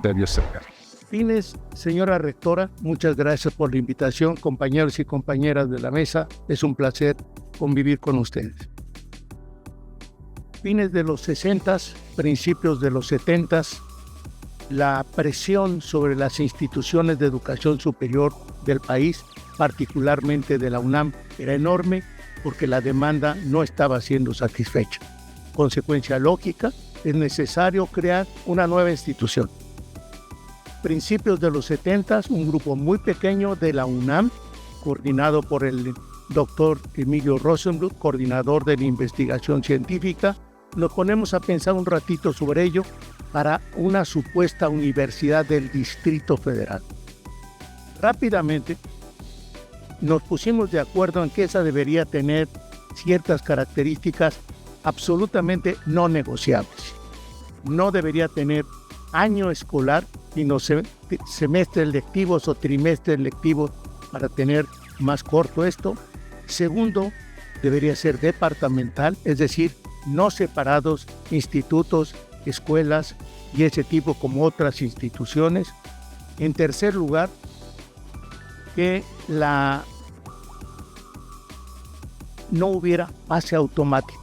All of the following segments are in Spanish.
criterio cercano. Fines, señora rectora, muchas gracias por la invitación, compañeros y compañeras de la mesa, es un placer convivir con ustedes. Fines de los 60, principios de los 70, la presión sobre las instituciones de educación superior del país, particularmente de la UNAM, era enorme porque la demanda no estaba siendo satisfecha. Consecuencia lógica, es necesario crear una nueva institución. Principios de los 70, un grupo muy pequeño de la UNAM, coordinado por el doctor Emilio Rosenbluth, coordinador de la investigación científica, nos ponemos a pensar un ratito sobre ello para una supuesta universidad del Distrito Federal. Rápidamente nos pusimos de acuerdo en que esa debería tener ciertas características absolutamente no negociables. No debería tener año escolar, sino semestres lectivos o trimestres lectivos para tener más corto esto. Segundo, debería ser departamental, es decir, no separados institutos, escuelas y ese tipo como otras instituciones. En tercer lugar, que no hubiera pase automático.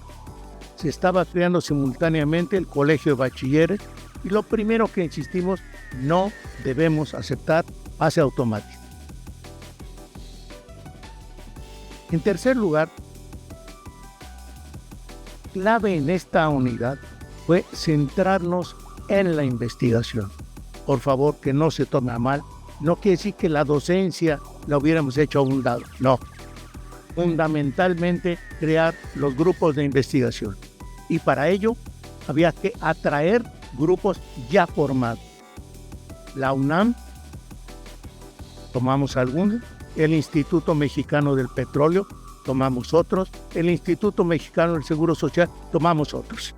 Se estaba creando simultáneamente el colegio de bachilleres y lo primero que insistimos, no debemos aceptar pase automático. En tercer lugar, clave en esta unidad fue centrarnos en la investigación. Por favor, que no se tome a mal. No quiere decir que la docencia la hubiéramos hecho a un lado. No. Fundamentalmente crear los grupos de investigación. Y para ello había que atraer grupos ya formados. La UNAM, tomamos algunos. El Instituto Mexicano del Petróleo, tomamos otros. El Instituto Mexicano del Seguro Social, tomamos otros.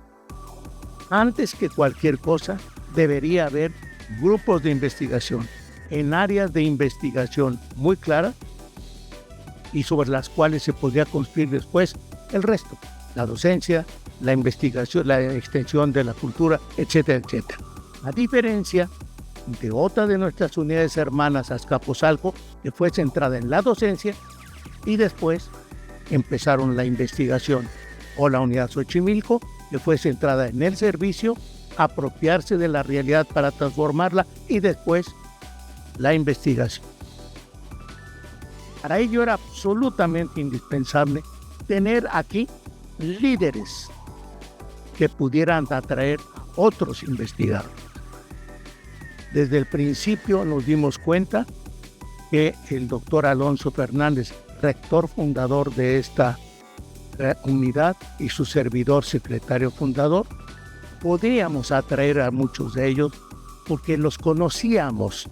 Antes que cualquier cosa, debería haber grupos de investigación en áreas de investigación muy claras y sobre las cuales se podría construir después el resto, la docencia, la investigación, la extensión de la cultura, etcétera, etcétera. A diferencia de otra de nuestras unidades hermanas, Azcapotzalco, que fue centrada en la docencia y después empezaron la investigación, o la unidad Xochimilco, que fue centrada en el servicio, apropiarse de la realidad para transformarla y después la investigación. Para ello era absolutamente indispensable tener aquí líderes que pudieran atraer otros investigadores. Desde el principio nos dimos cuenta que el doctor Alonso Fernández, rector fundador de esta unidad y su servidor secretario fundador, podríamos atraer a muchos de ellos porque los conocíamos.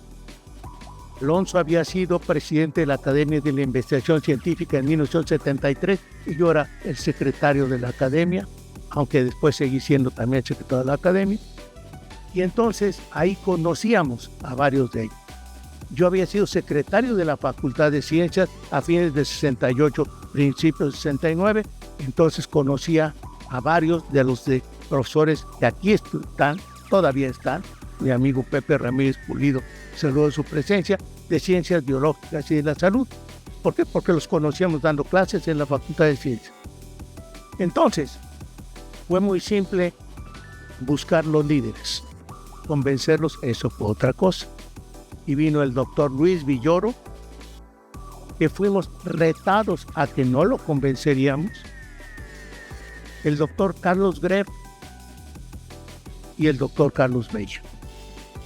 Alonso había sido presidente de la Academia de la Investigación Científica en 1973 y yo era el secretario de la Academia, aunque después seguí siendo también el secretario de la Academia. Y entonces ahí conocíamos a varios de ellos. Yo había sido secretario de la Facultad de Ciencias a fines de 68, principios de 69, entonces conocía a varios de los profesores que aquí están, todavía están. Mi amigo Pepe Ramírez Pulido, saludo de su presencia, de Ciencias Biológicas y de la Salud. ¿Por qué? Porque los conocíamos dando clases en la Facultad de Ciencias. Entonces, fue muy simple buscar los líderes, convencerlos, eso fue otra cosa. Y vino el doctor Luis Villoro, que fuimos retados a que no lo convenceríamos. El doctor Carlos Greff y el doctor Carlos Bello.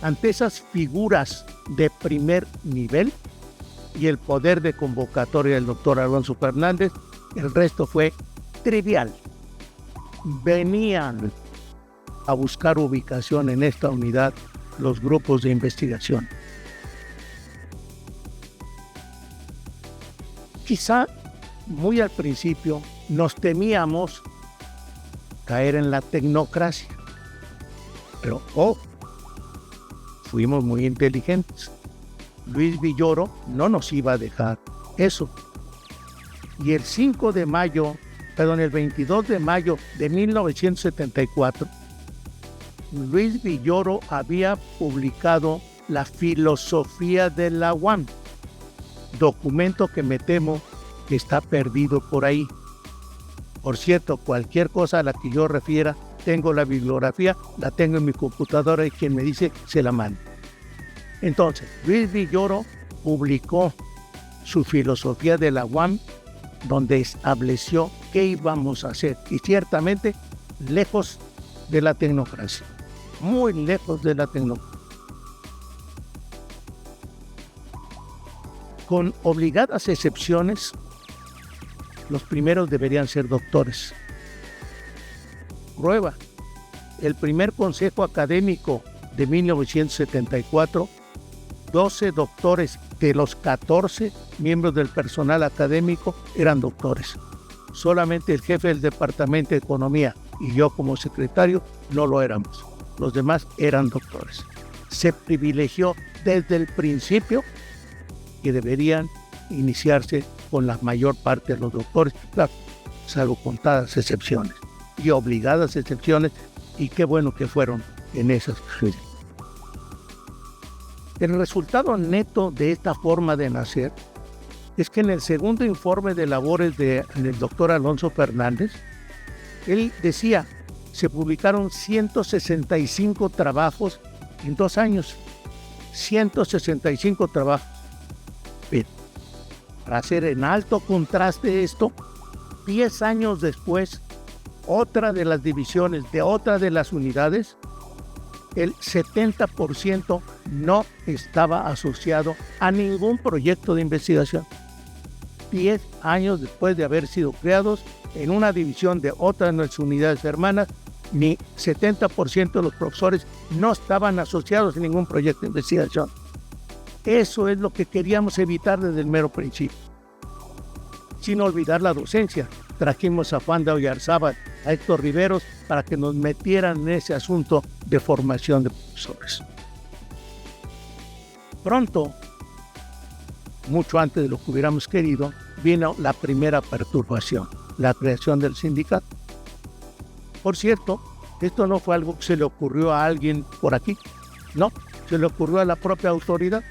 Ante esas figuras de primer nivel y el poder de convocatoria del doctor Alonso Fernández, el resto fue trivial. Venían a buscar ubicación en esta unidad los grupos de investigación. Quizá muy al principio nos temíamos caer en la tecnocracia, pero fuimos muy inteligentes. Luis Villoro no nos iba a dejar eso. Y el 22 de mayo de 1974, Luis Villoro había publicado La filosofía de la UAM, documento que me temo que está perdido por ahí. Por cierto, cualquier cosa a la que yo refiera, tengo la bibliografía, la tengo en mi computadora y quien me dice se la manda. Entonces, Luis Villoro publicó su filosofía de la UAM, donde estableció qué íbamos a hacer, y ciertamente lejos de la tecnocracia, muy lejos de la tecnocracia. Con obligadas excepciones, los primeros deberían ser doctores. Prueba, el primer consejo académico de 1974, 12 doctores de los 14 miembros del personal académico eran doctores. Solamente el jefe del departamento de economía y yo como secretario no lo éramos. Los demás eran doctores. Se privilegió desde el principio que deberían iniciarse con la mayor parte de los doctores, claro, salvo contadas excepciones y obligadas excepciones, y qué bueno que fueron en esas. El resultado neto de esta forma de nacer es que en el segundo informe de labores del doctor Alonso Fernández, él decía, se publicaron 165 trabajos en 2 años. 165 trabajos. Bien, para hacer en alto contraste esto, 10 años después, otra de las divisiones de otra de las unidades, el 70% no estaba asociado a ningún proyecto de investigación. 10 años después de haber sido creados en una división de otra de nuestras unidades hermanas, ni 70% de los profesores no estaban asociados a ningún proyecto de investigación. Eso es lo que queríamos evitar desde el mero principio. Sin olvidar la docencia. Trajimos a Juan de Oyarzábal, a Héctor Riveros, para que nos metieran en ese asunto de formación de profesores. Pronto, mucho antes de lo que hubiéramos querido, vino la primera perturbación, la creación del sindicato. Por cierto, esto no fue algo que se le ocurrió a alguien por aquí, no, se le ocurrió a la propia autoridad,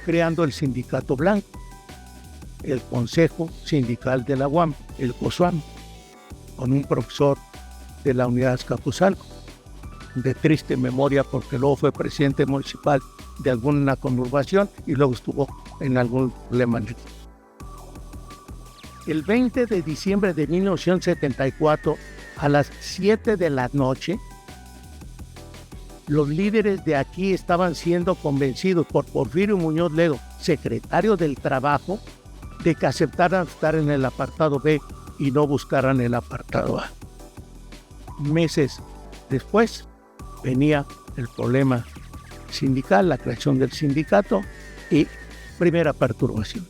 creando el sindicato blanco, el Consejo Sindical de la UAM, el COSUAM, con un profesor de la Unidad Azcapotzalco, de triste memoria porque luego fue presidente municipal de alguna conurbación y luego estuvo en algún problema. El 20 de diciembre de 1974, a las 7 de la noche, los líderes de aquí estaban siendo convencidos por Porfirio Muñoz Ledo, secretario del Trabajo, de que aceptaran estar en el apartado B y no buscaran el apartado A. Meses después venía el problema sindical, la creación del sindicato y primera perturbación.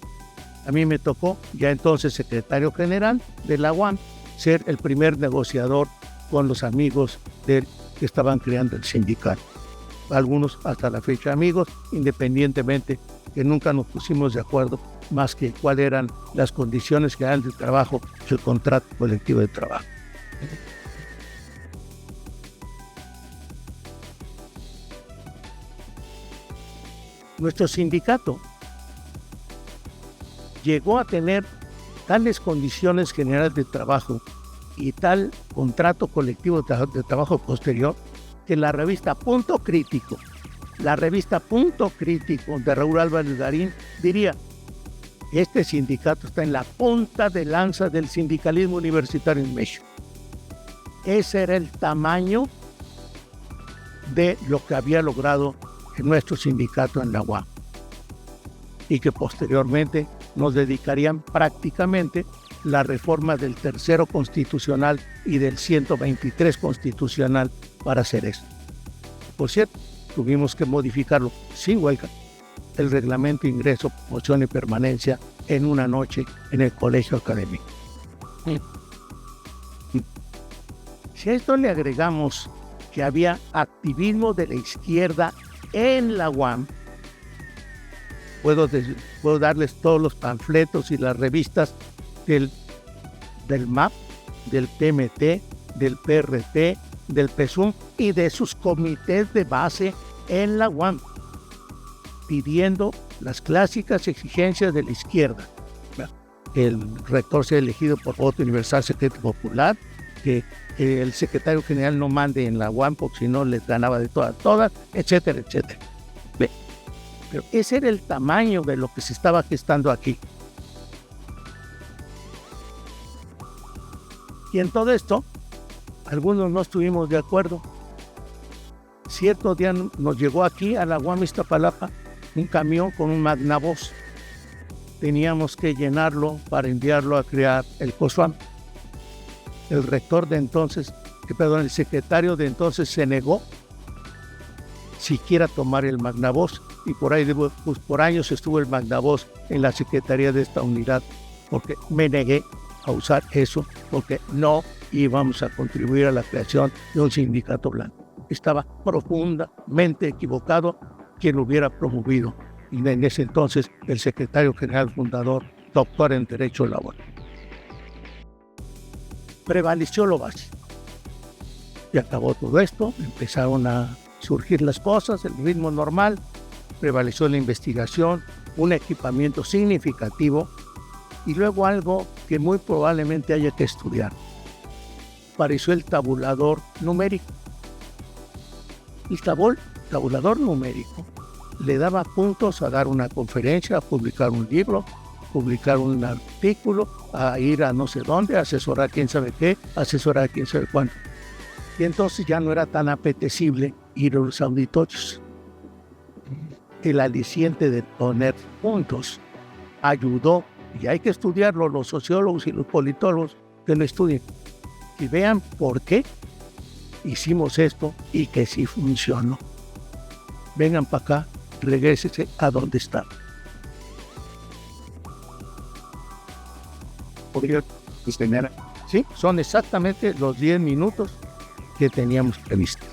A mí me tocó, ya entonces secretario general de la UAM, ser el primer negociador con los amigos que estaban creando el sindicato. Algunos hasta la fecha amigos, independientemente que nunca nos pusimos de acuerdo más que cuáles eran las condiciones generales de trabajo del contrato colectivo de trabajo. Nuestro sindicato llegó a tener tales condiciones generales de trabajo y tal contrato colectivo de trabajo posterior que la revista Punto Crítico de Raúl Álvarez Garín diría: este sindicato está en la punta de lanza del sindicalismo universitario en México. Ese era el tamaño de lo que había logrado nuestro sindicato en la UAM, y que posteriormente nos dedicarían prácticamente la reforma del tercero constitucional y del 123 constitucional para hacer eso. Por cierto, tuvimos que modificarlo sin huelga, el reglamento de ingreso, promoción y permanencia en una noche en el colegio académico. Si a esto le agregamos que había activismo de la izquierda en la UAM, puedo darles todos los panfletos y las revistas del MAP, del PMT, del PRT, del PESUM y de sus comités de base en la UAM, pidiendo las clásicas exigencias de la izquierda. El rector sea elegido por voto universal secreto popular, que el secretario general no mande en la UAM porque si no les ganaba de todas, etcétera, etcétera. Pero ese era el tamaño de lo que se estaba gestando aquí. Y en todo esto, algunos no estuvimos de acuerdo. Cierto día nos llegó aquí a la UAM Iztapalapa un camión con un magnavoz. Teníamos que llenarlo para enviarlo a crear el COSUAM. El rector de entonces, el secretario de entonces se negó siquiera tomar el magnavoz, y por ahí pues, por años estuvo el magnavoz en la secretaría de esta unidad, porque me negué a usar eso, porque no íbamos a contribuir a la creación de un sindicato blanco. Estaba profundamente equivocado quien lo hubiera promovido, y en ese entonces el secretario general fundador, doctor en Derecho Laboral. Prevaleció lo básico. Y acabó todo esto, empezaron a surgir las cosas, el ritmo normal, prevaleció la investigación, un equipamiento significativo y luego algo que muy probablemente haya que estudiar. Apareció el tabulador numérico. El tabulador numérico le daba puntos a dar una conferencia, a publicar un libro, publicar un artículo, a ir a no sé dónde, a asesorar quién sabe qué, asesorar quién sabe cuánto. Y entonces ya no era tan apetecible ir a los auditorios. El aliciente de poner puntos ayudó, y hay que estudiarlo, los sociólogos y los politólogos que lo estudien y vean por qué hicimos esto y que sí funcionó. Vengan para acá, regrésense a donde están. Sí, son exactamente los 10 minutos que teníamos previstos.